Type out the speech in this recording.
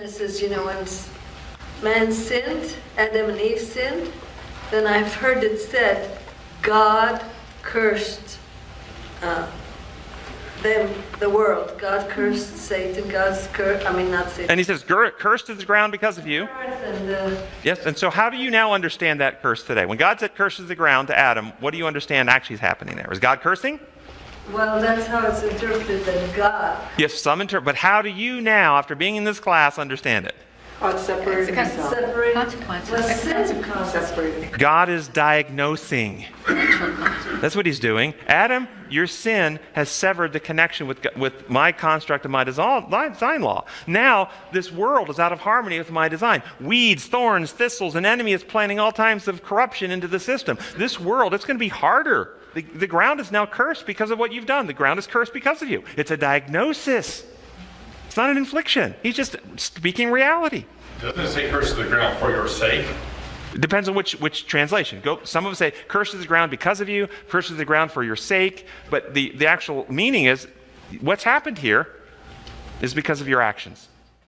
Genesis, when man sinned, Adam and Eve sinned, then I've heard it said, God cursed the world. God cursed Satan. Not Satan. And he says, cursed is the ground because of you. Yes, and so how do you now understand that curse today? When God said curses the ground to Adam, what do you understand actually is happening there? Is God cursing? Well, that's how it's interpreted, that God. Yes, but how do you now, after being in this class, understand it? God's separating himself. Separated. God is diagnosing. That's what he's doing. Adam, your sin has severed the connection with my construct of my design law. Now, this world is out of harmony with my design. Weeds, thorns, thistles, an enemy is planting all kinds of corruption into the system. This world, it's going to be harder. The ground is now cursed because of what you've done. The ground is cursed because of you. It's a diagnosis. It's not an infliction. He's just speaking reality. Doesn't it say curse the ground for your sake? It depends on which translation. Some of them say, curses the ground because of you, curses the ground for your sake. But the actual meaning is, what's happened here is because of your actions.